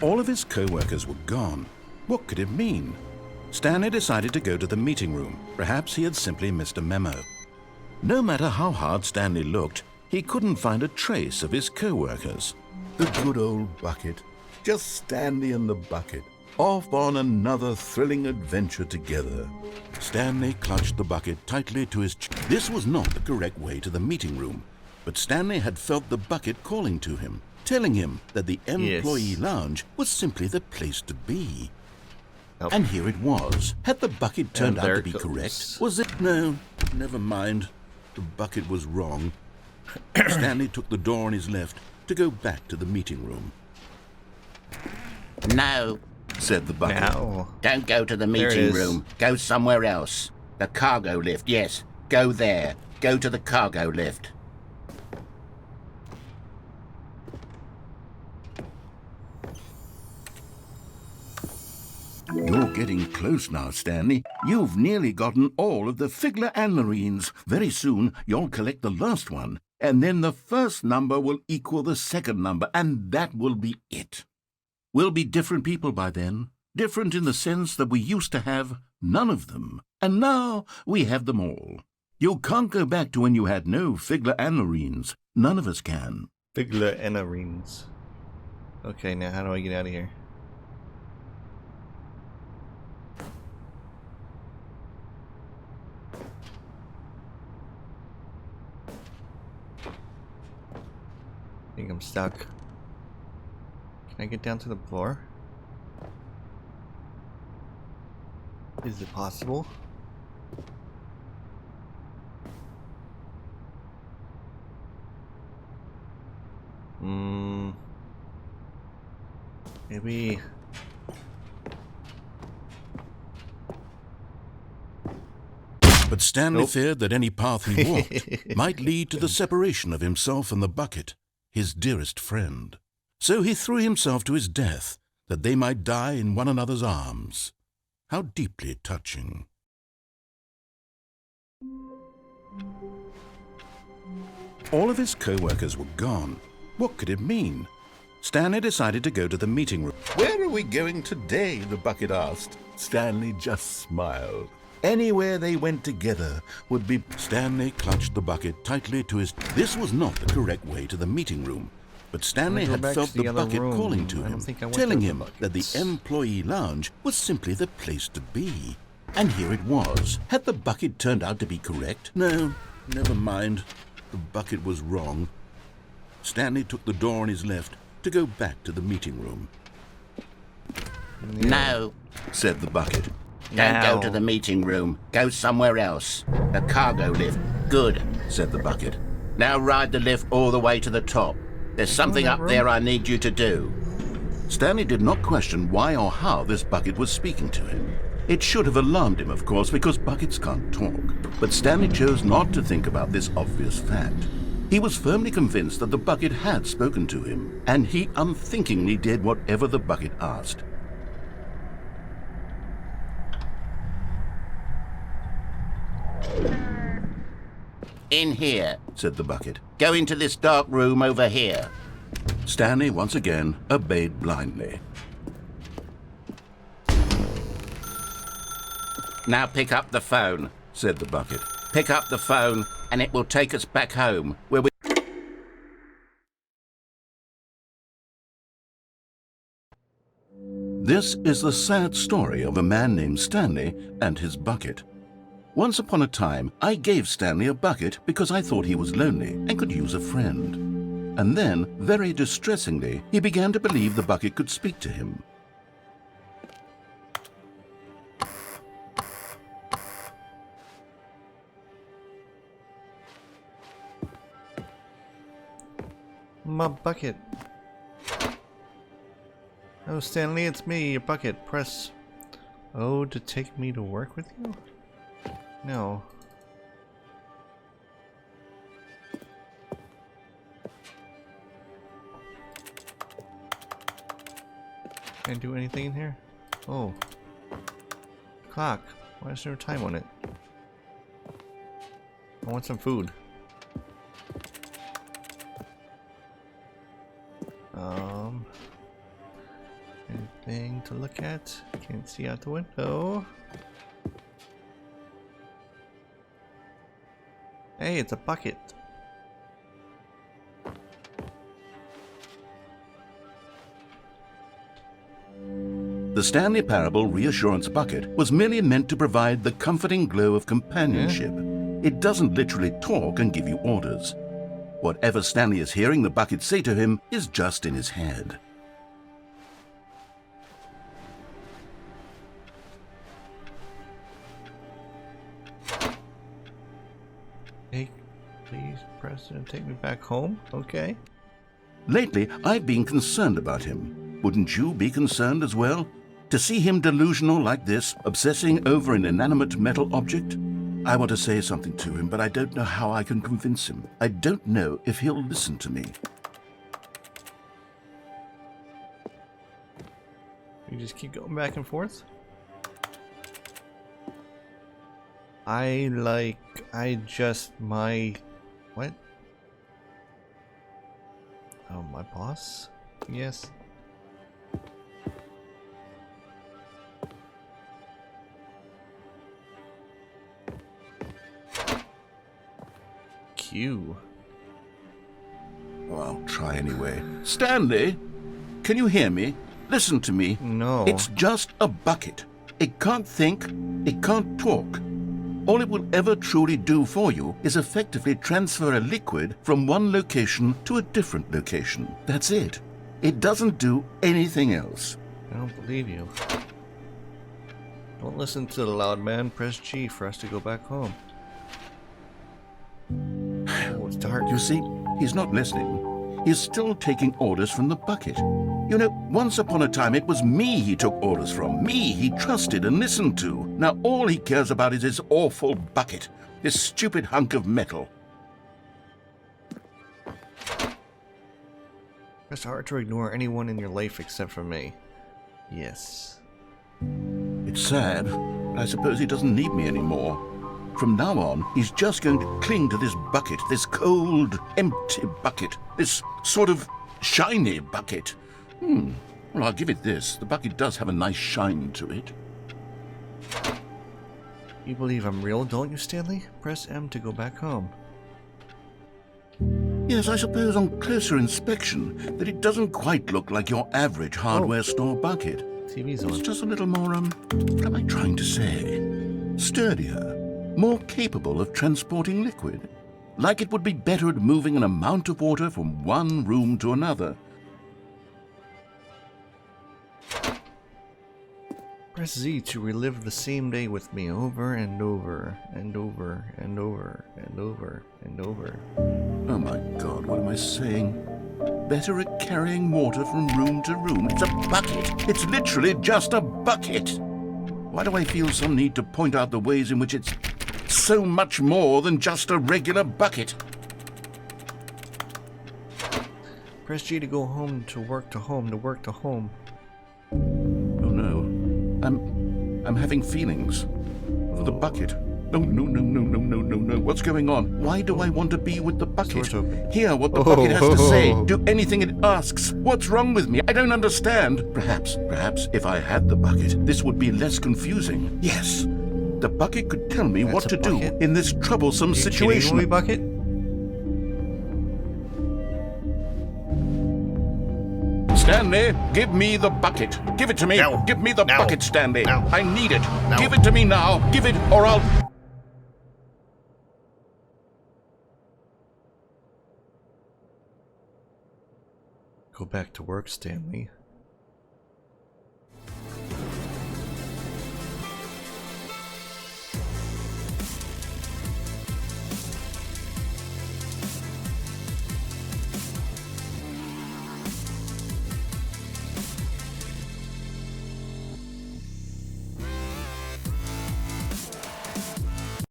All of his co-workers were gone. What could it mean? Stanley decided to go to the meeting room. Perhaps he had simply missed a memo. No matter how hard Stanley looked, he couldn't find a trace of his co-workers. The good old bucket. Just Stanley and the bucket, off on another thrilling adventure together. Stanley clutched the bucket tightly to his chest. This was not the correct way to the meeting room, but Stanley had felt the bucket calling to him, telling him that the employee lounge was simply the place to be. Oh. And here it was. Had the bucket turned out to be correct? Was it? No, never mind. The bucket was wrong. Stanley took the door on his left to go back to the meeting room. No, said the bucket. No. Don't go to the meeting room. Go somewhere else. The cargo lift, yes. Go there. Go to the cargo lift. You're getting close now, Stanley. You've nearly gotten all of the Figurines. Very soon, you'll collect the last one, and then the first number will equal the second number, and that will be it. We'll be different people by then. Different in the sense that we used to have none of them, and now we have them all. You can't go back to when you had no Figurines. None of us can. Figurines. Okay, now how do I get out of here? I think I'm stuck. Can I get down to the floor? Is it possible? Maybe. But Stanley feared that any path he walked might lead to the separation of himself and the bucket, his dearest friend. So he threw himself to his death, that they might die in one another's arms. How deeply touching. All of his co-workers were gone. What could it mean? Stanley decided to go to the meeting room. Where are we going today? The bucket asked. Stanley just smiled. Anywhere they went together would be... Stanley clutched the bucket tightly to his... This was not the correct way to the meeting room, but Stanley had felt the bucket calling to him, telling him that the employee lounge was simply the place to be. And here it was. Had the bucket turned out to be correct? No, never mind. The bucket was wrong. Stanley took the door on his left to go back to the meeting room. No, said the bucket. Don't go to the meeting room. Go somewhere else. The cargo lift. Good, said the bucket. Now ride the lift all the way to the top. There's something up there I need you to do. Stanley did not question why or how this bucket was speaking to him. It should have alarmed him, of course, because buckets can't talk. But Stanley chose not to think about this obvious fact. He was firmly convinced that the bucket had spoken to him, and he unthinkingly did whatever the bucket asked. In here, said the bucket. Go into this dark room over here. Stanley once again obeyed blindly. Now pick up the phone, said the bucket. Pick up the phone and it will take us back home, where we... This is the sad story of a man named Stanley and his bucket. Once upon a time, I gave Stanley a bucket because I thought he was lonely and could use a friend. And then, very distressingly, he began to believe the bucket could speak to him. My bucket. Oh, Stanley, it's me, your bucket. Press O to take me to work with you? No. Can I do anything in here? Oh. Clock. Why is there a time on it? I want some food. Anything to look at? Can't see out the window. Hey, it's a bucket. The Stanley Parable Reassurance Bucket was merely meant to provide the comforting glow of companionship. It doesn't literally talk and give you orders. Whatever Stanley is hearing the bucket say to him is just in his head. Hey, please press and take me back home. Okay. Lately, I've been concerned about him. Wouldn't you be concerned as well? To see him delusional like this, obsessing over an inanimate metal object? I want to say something to him, but I don't know how I can convince him. I don't know if he'll listen to me. You just keep going back and forth? What? Oh, my boss? Yes. Q. Oh, I'll try anyway. Stanley, can you hear me? Listen to me. No. It's just a bucket. It can't think, it can't talk. All it will ever truly do for you is effectively transfer a liquid from one location to a different location. That's it. It doesn't do anything else. I don't believe you. Don't listen to the loud man. Press G for us to go back home. Oh, it's dark. You see, he's not listening. He's still taking orders from the bucket. You know, once upon a time it was me he took orders from, me he trusted and listened to. Now all he cares about is his awful bucket, this stupid hunk of metal. It's hard to ignore anyone in your life except for me. Yes. It's sad, but I suppose he doesn't need me anymore. From now on, he's just going to cling to this bucket, this cold, empty bucket, this sort of shiny bucket. Well, I'll give it this. The bucket does have a nice shine to it. You believe I'm real, don't you, Stanley? Press M to go back home. Yes, I suppose on closer inspection that it doesn't quite look like your average hardware store bucket. TV's It's on. just a little more, what am I trying to say? Sturdier, more capable of transporting liquid. Like it would be better at moving an amount of water from one room to another. Press Z to relive the same day with me over and over and over and over and over and over. Oh my God, what am I saying? Better at carrying water from room to room. It's a bucket. It's literally just a bucket. Why do I feel some need to point out the ways in which it's so much more than just a regular bucket? Press G to go home, to work, to home, to work, to home. Oh no. I'm having feelings. For the bucket. No, no, no, no, no, no, no, no. What's going on? Why do I want to be with the bucket? Door's open. Hear what the bucket has to say. Do anything it asks. What's wrong with me? I don't understand. Perhaps if I had the bucket, this would be less confusing. Yes. The bucket could tell me what a to do bucket? in this troublesome situation. Kidding me, bucket? Stanley, give me the bucket. Give it to me. No. Give me the No. bucket, Stanley. No. I need it. No. Give it to me now. Give it, or I'll... Go back to work, Stanley.